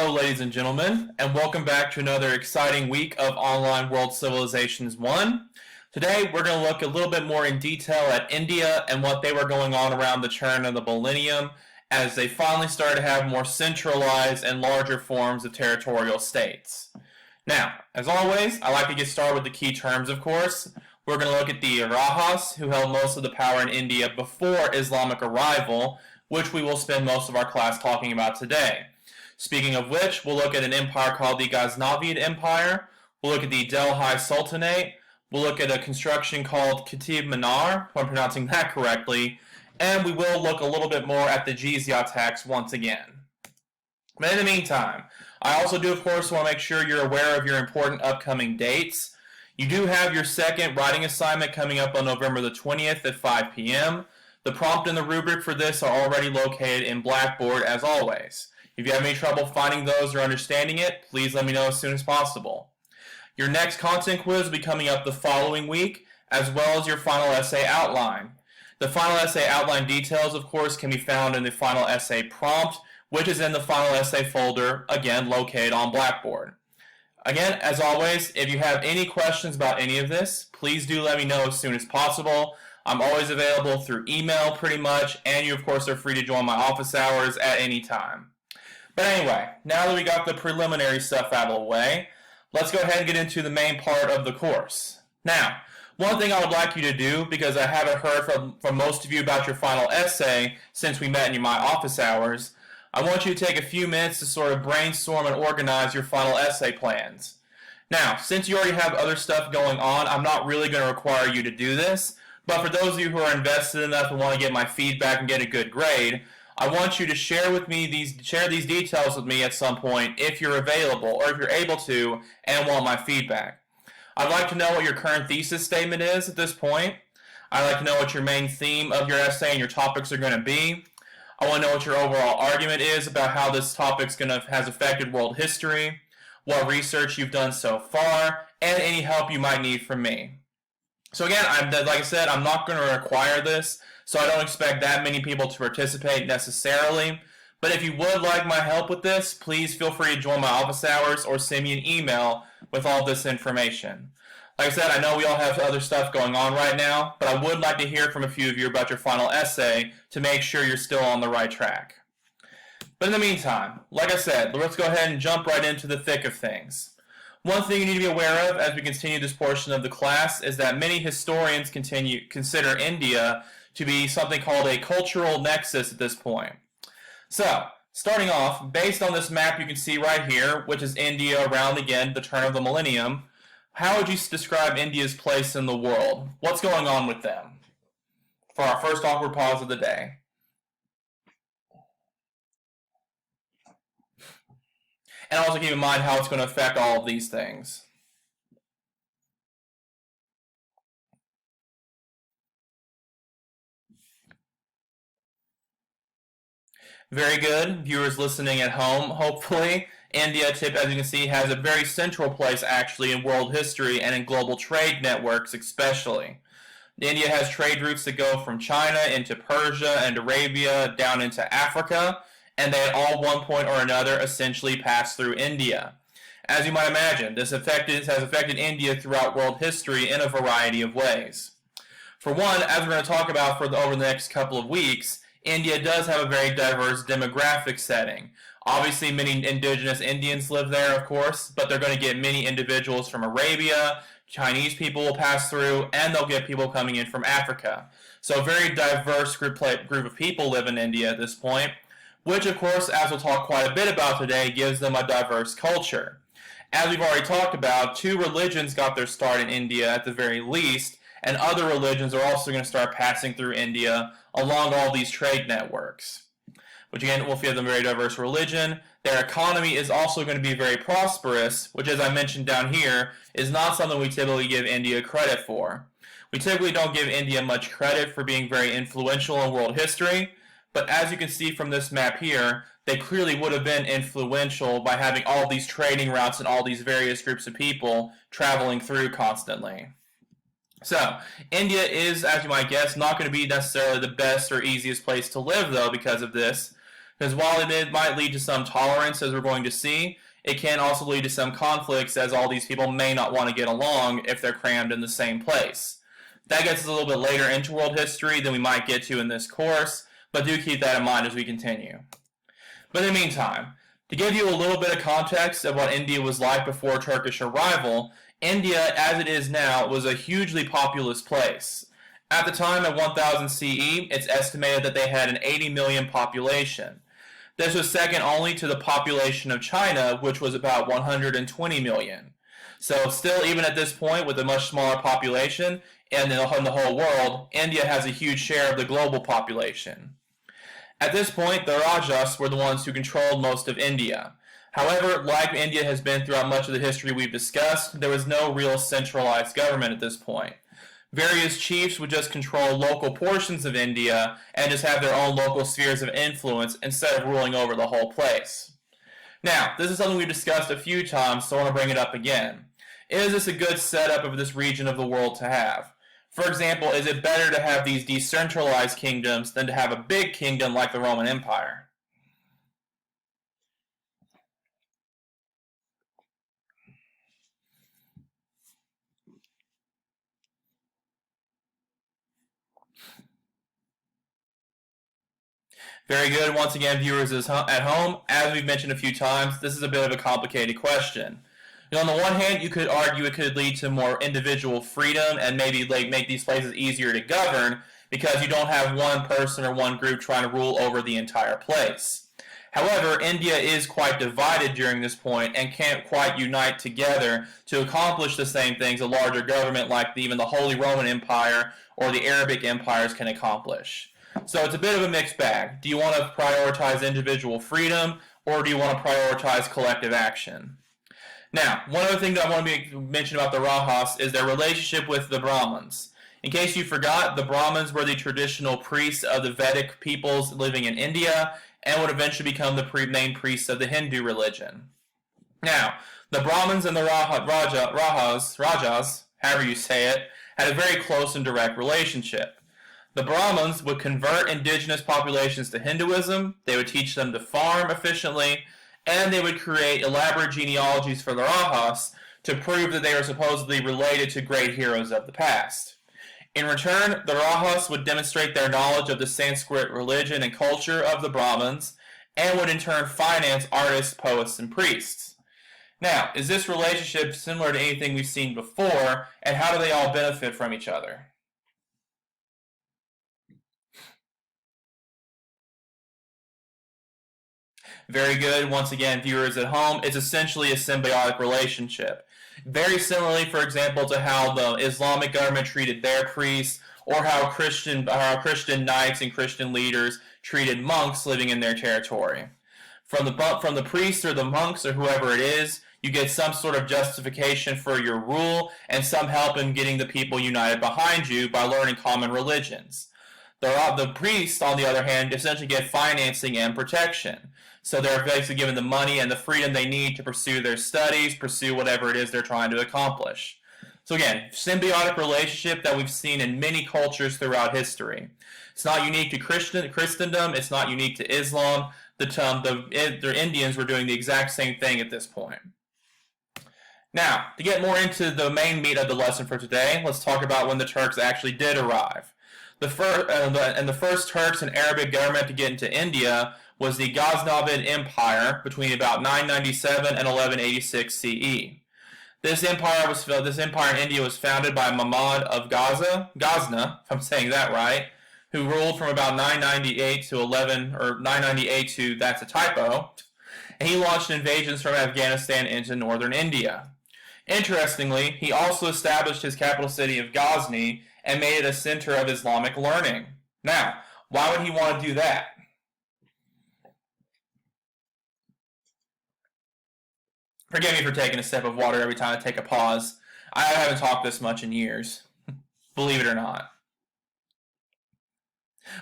Hello, ladies and gentlemen, and welcome back to another exciting week of Online World Civilizations 1. Today, we're going to look a little bit more in detail at India and what they were going on around the turn of the millennium as they finally started to have more centralized and larger forms of territorial states. Now, as always, I like to get started with the key terms, of course. We're going to look at the Rajas, who held most of the power in India before Islamic arrival, which we will spend most of our class talking about today. Speaking of which, we'll look at an empire called the Ghaznavid Empire, we'll look at the Delhi Sultanate, we'll look at a construction called Qutb Minar, if I'm pronouncing that correctly, and we will look a little bit more at the jizya tax once again. But in the meantime, I also do, of course, want to make sure you're aware of your important upcoming dates. You do have your second writing assignment coming up on November the 20th at 5 p.m. The prompt and the rubric for this are already located in Blackboard, as always. If you have any trouble finding those or understanding it, please let me know as soon as possible. Your next content quiz will be coming up the following week, as well as your final essay outline. The final essay outline details, of course, can be found in the final essay prompt, which is in the final essay folder, again, located on Blackboard. Again, as always, if you have any questions about any of this, please do let me know as soon as possible. I'm always available through email, pretty much, and you, of course, are free to join my office hours at any time. But anyway, now that we got the preliminary stuff out of the way, let's go ahead and get into the main part of the course. Now, one thing I would like you to do, because I haven't heard from most of you about your final essay since we met in my office hours, I want you to take a few minutes to sort of brainstorm and organize your final essay plans. Now, since you already have other stuff going on, I'm not really going to require you to do this, but for those of you who are invested enough and want to get my feedback and get a good grade, I want you to share these details with me at some point if you're available or if you're able to and want my feedback. I'd like to know what your current thesis statement is at this point. I'd like to know what your main theme of your essay and your topics are going to be. I want to know what your overall argument is about how this topic has affected world history, what research you've done so far, and any help you might need from me. So again, like I said, I'm not going to require this, so I don't expect that many people to participate necessarily. But if you would like my help with this, please feel free to join my office hours or send me an email with all this information. Like I said, I know we all have other stuff going on right now, but I would like to hear from a few of you about your final essay to make sure you're still on the right track. But in the meantime, like I said, let's go ahead and jump right into the thick of things. One thing you need to be aware of as we continue this portion of the class is that many historians consider India to be something called a cultural nexus at this point. So, starting off, based on this map you can see right here, which is India around, again, the turn of the millennium, how would you describe India's place in the world? What's going on with them? For our first awkward pause of the day. And also keep in mind how it's going to affect all of these things. Very good. Viewers listening at home, hopefully. India, as you can see, has a very central place, actually, in world history and in global trade networks especially. India has trade routes that go from China into Persia and Arabia down into Africa, and they at all one point or another essentially pass through India. As you might imagine, this has affected India throughout world history in a variety of ways. For one, as we're going to talk about over the next couple of weeks, India does have a very diverse demographic setting. Obviously, many indigenous Indians live there, of course, but they're going to get many individuals from Arabia, Chinese people will pass through, and they'll get people coming in from Africa. So a very diverse group of people live in India at this point, which, of course, as we'll talk quite a bit about today, gives them a diverse culture. As we've already talked about, 2 religions got their start in India at the very least, and other religions are also going to start passing through India along all these trade networks. Which again, if you have a very diverse religion, their economy is also going to be very prosperous, which, as I mentioned down here, is not something we typically give India credit for. We typically don't give India much credit for being very influential in world history, but as you can see from this map here, they clearly would have been influential by having all these trading routes and all these various groups of people traveling through constantly. So, India is, as you might guess, not going to be necessarily the best or easiest place to live, though, because of this. Because while it might lead to some tolerance, as we're going to see, it can also lead to some conflicts, as all these people may not want to get along if they're crammed in the same place. That gets us a little bit later into world history than we might get to in this course, but do keep that in mind as we continue. But in the meantime, to give you a little bit of context of what India was like before Turkish arrival, India, as it is now, was a hugely populous place. At the time, at 1000 CE, it's estimated that they had an 80 million population. This was second only to the population of China, which was about 120 million. So still, even at this point, with a much smaller population, and in the whole world, India has a huge share of the global population. At this point, the Rajas were the ones who controlled most of India. However, like India has been throughout much of the history we've discussed, there was no real centralized government at this point. Various chiefs would just control local portions of India and just have their own local spheres of influence instead of ruling over the whole place. Now, this is something we've discussed a few times, so I want to bring it up again. Is this a good setup of this region of the world to have? For example, is it better to have these decentralized kingdoms than to have a big kingdom like the Roman Empire? Very good. Once again, viewers at home, as we've mentioned a few times, this is a bit of a complicated question. On the one hand, you could argue it could lead to more individual freedom and maybe make these places easier to govern because you don't have one person or one group trying to rule over the entire place. However, India is quite divided during this point and can't quite unite together to accomplish the same things a larger government like even the Holy Roman Empire or the Arabic empires can accomplish. So it's a bit of a mixed bag. Do you want to prioritize individual freedom or do you want to prioritize collective action? Now, one other thing that I want to mention about the Rajas is their relationship with the Brahmins. In case you forgot, the Brahmins were the traditional priests of the Vedic peoples living in India and would eventually become the main priests of the Hindu religion. Now, the Brahmins and the Rajas, however you say it, had a very close and direct relationship. The Brahmins would convert indigenous populations to Hinduism, they would teach them to farm efficiently, and they would create elaborate genealogies for the Rajas to prove that they were supposedly related to great heroes of the past. In return, the Rajas would demonstrate their knowledge of the Sanskrit religion and culture of the Brahmins, and would in turn finance artists, poets, and priests. Now, is this relationship similar to anything we've seen before, and how do they all benefit from each other? Very good. Once again, viewers at home, it's essentially a symbiotic relationship. Very similarly, for example, to how the Islamic government treated their priests, or how Christian knights and Christian leaders treated monks living in their territory. From the priests or the monks or whoever it is, you get some sort of justification for your rule and some help in getting the people united behind you by learning common religions. The priests, on the other hand, essentially get financing and protection. So they're basically given the money and the freedom they need to pursue their studies, pursue whatever it is they're trying to accomplish. So again, symbiotic relationship that we've seen in many cultures throughout history. It's not unique to Christendom, it's not unique to Islam. The Indians were doing the exact same thing at this point. Now, to get more into the main meat of the lesson for today, let's talk about when the Turks actually did arrive. The first Turks and Arabic government to get into India was the Ghaznavid Empire between about 997 and 1186 CE. This empire in India was founded by Mahmud of Ghazna, if I'm saying that right, who ruled from about 998 to that's a typo, and he launched invasions from Afghanistan into northern India. Interestingly, he also established his capital city of Ghazni and made it a center of Islamic learning. Now, why would he want to do that? Forgive me for taking a sip of water every time I take a pause. I haven't talked this much in years, believe it or not.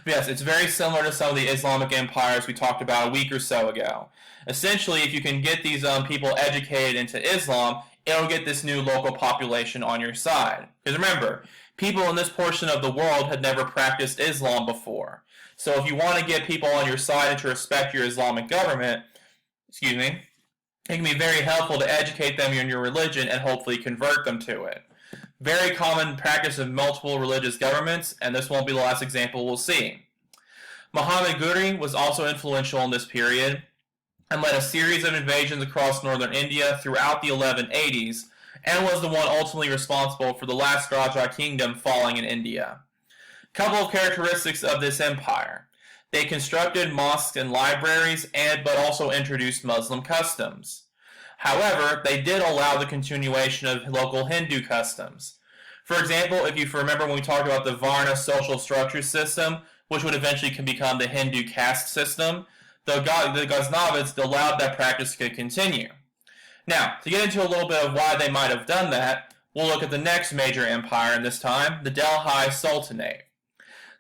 But yes, it's very similar to some of the Islamic empires we talked about a week or so ago. Essentially, if you can get these people educated into Islam, it'll get this new local population on your side. Because remember, people in this portion of the world had never practiced Islam before. So if you want to get people on your side and to respect your Islamic government, it can be very helpful to educate them in your religion and hopefully convert them to it. Very common practice of multiple religious governments, and this won't be the last example we'll see. Muhammad Ghuri was also influential in this period and led a series of invasions across northern India throughout the 1180s, and was the one ultimately responsible for the last Raja kingdom falling in India. A couple of characteristics of this empire. They constructed mosques and libraries, but also introduced Muslim customs. However, they did allow the continuation of local Hindu customs. For example, if you remember when we talked about the Varna social structure system, which would eventually become the Hindu caste system, the Ghaznavids allowed that practice to continue. Now, to get into a little bit of why they might have done that, we'll look at the next major empire, and this time, the Delhi Sultanate.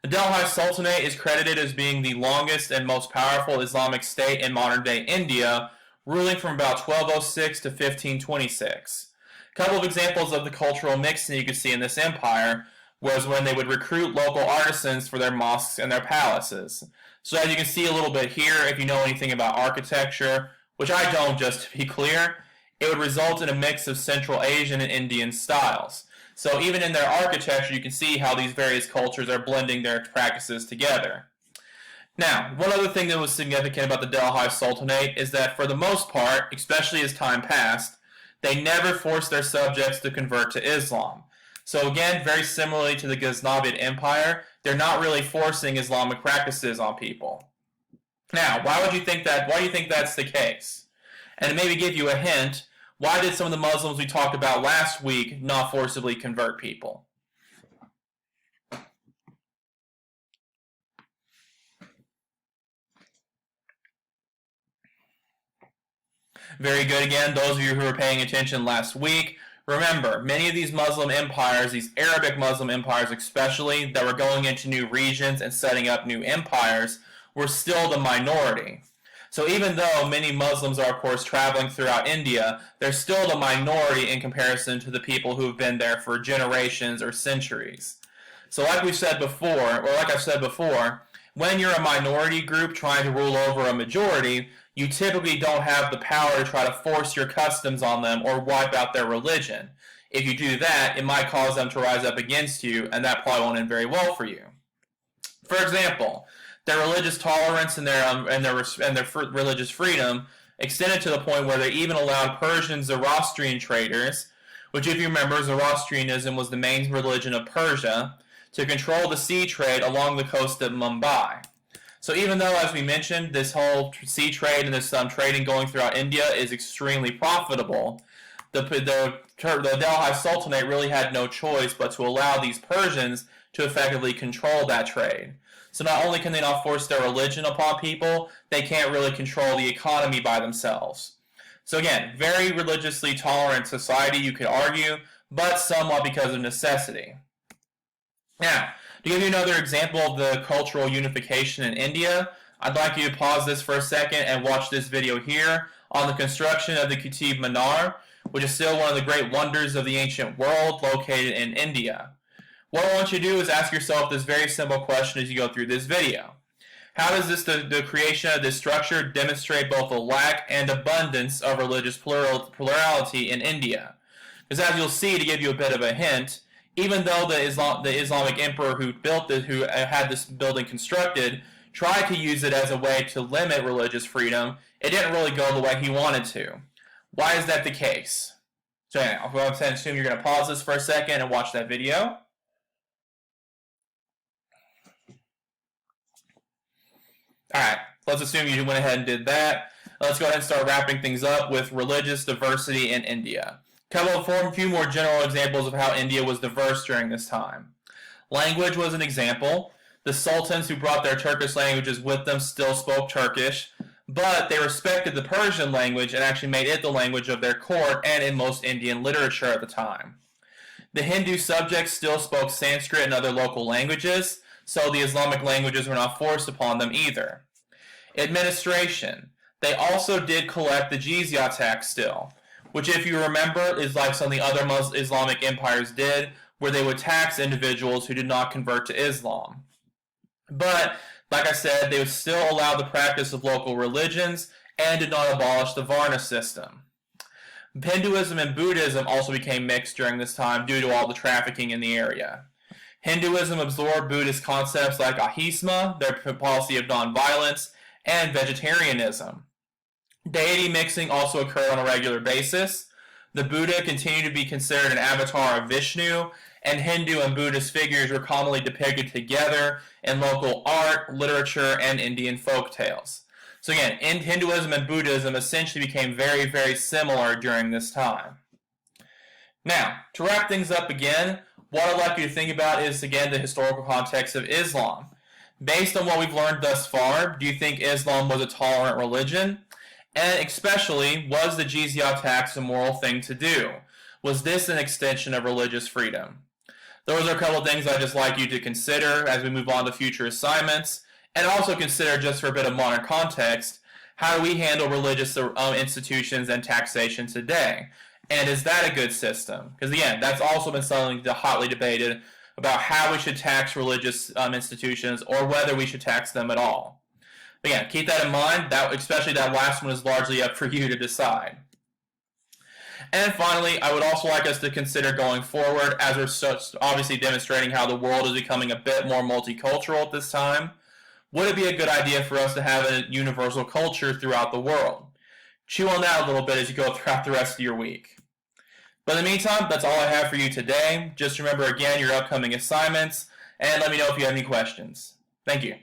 The Delhi Sultanate is credited as being the longest and most powerful Islamic state in modern-day India, ruling from about 1206 to 1526. A couple of examples of the cultural mixing you could see in this empire was when they would recruit local artisans for their mosques and their palaces. So as you can see a little bit here, if you know anything about architecture, which I don't, just to be clear, it would result in a mix of Central Asian and Indian styles. So even in their architecture, you can see how these various cultures are blending their practices together. Now, one other thing that was significant about the Delhi Sultanate is that for the most part, especially as time passed, they never forced their subjects to convert to Islam. So again, very similarly to the Ghaznavid Empire, they're not really forcing Islamic practices on people. Now, why do you think that's the case? And to maybe give you a hint, why did some of the Muslims we talked about last week not forcibly convert people? Very good again, those of you who were paying attention last week. Remember, many of these Muslim empires, these Arabic Muslim empires especially, that were going into new regions and setting up new empires, were still the minority. So even though many Muslims are, of course, traveling throughout India, they're still the minority in comparison to the people who have been there for generations or centuries. So like I've said before, when you're a minority group trying to rule over a majority, you typically don't have the power to try to force your customs on them or wipe out their religion. If you do that, it might cause them to rise up against you, and that probably won't end very well for you. For example, their religious tolerance and their religious freedom extended to the point where they even allowed Persian Zoroastrian traders, which if you remember, Zoroastrianism was the main religion of Persia, to control the sea trade along the coast of Mumbai. So even though, as we mentioned, this whole sea trade and this trading going throughout India is extremely profitable, the Delhi Sultanate really had no choice but to allow these Persians to effectively control that trade. So not only can they not force their religion upon people, they can't really control the economy by themselves. So again, very religiously tolerant society, you could argue, but somewhat because of necessity. Now, to give you another example of the cultural unification in India, I'd like you to pause this for a second and watch this video here on the construction of the Qutb Minar, which is still one of the great wonders of the ancient world located in India. What I want you to do is ask yourself this very simple question as you go through this video. How does the creation of this structure demonstrate both a lack and abundance of religious plurality in India? Because as you'll see, to give you a bit of a hint, even though the Islamic emperor who had this building constructed tried to use it as a way to limit religious freedom, it didn't really go the way he wanted to. Why is that the case? So I'll go ahead and assume you're going to pause this for a second and watch that video. Alright, let's assume you went ahead and did that. Let's go ahead and start wrapping things up with religious diversity in India. A few more general examples of how India was diverse during this time. Language was an example. The sultans who brought their Turkish languages with them still spoke Turkish, but they respected the Persian language and actually made it the language of their court and in most Indian literature at the time. The Hindu subjects still spoke Sanskrit and other local languages, so the Islamic languages were not forced upon them either. Administration. They also did collect the jizya tax still, which if you remember is like some of the other Islamic empires did, where they would tax individuals who did not convert to Islam. But Like I said, they would still allow the practice of local religions and did not abolish the Varna system. Hinduism and Buddhism also became mixed during this time due to all the trafficking in the area. Hinduism absorbed Buddhist concepts like ahisma, their policy of nonviolence, and vegetarianism. Deity mixing also occurred on a regular basis. The Buddha continued to be considered an avatar of Vishnu, and Hindu and Buddhist figures were commonly depicted together in local art, literature, and Indian folk tales. So again, Hinduism and Buddhism essentially became very, very similar during this time. Now, to wrap things up again, what I'd like you to think about is, again, the historical context of Islam. Based on what we've learned thus far, do you think Islam was a tolerant religion? And especially, was the jizya tax a moral thing to do? Was this an extension of religious freedom? Those are a couple of things I'd just like you to consider as we move on to future assignments, and also consider, just for a bit of modern context, how do we handle religious institutions and taxation today? And is that a good system? Because again, that's also been something hotly debated about how we should tax religious institutions or whether we should tax them at all. But again, keep that in mind. Especially that last one is largely up for you to decide. And finally, I would also like us to consider going forward, as we're obviously demonstrating how the world is becoming a bit more multicultural at this time. Would it be a good idea for us to have a universal culture throughout the world? Chew on that a little bit as you go throughout the rest of your week. But in the meantime, that's all I have for you today. Just remember again your upcoming assignments, and let me know if you have any questions. Thank you.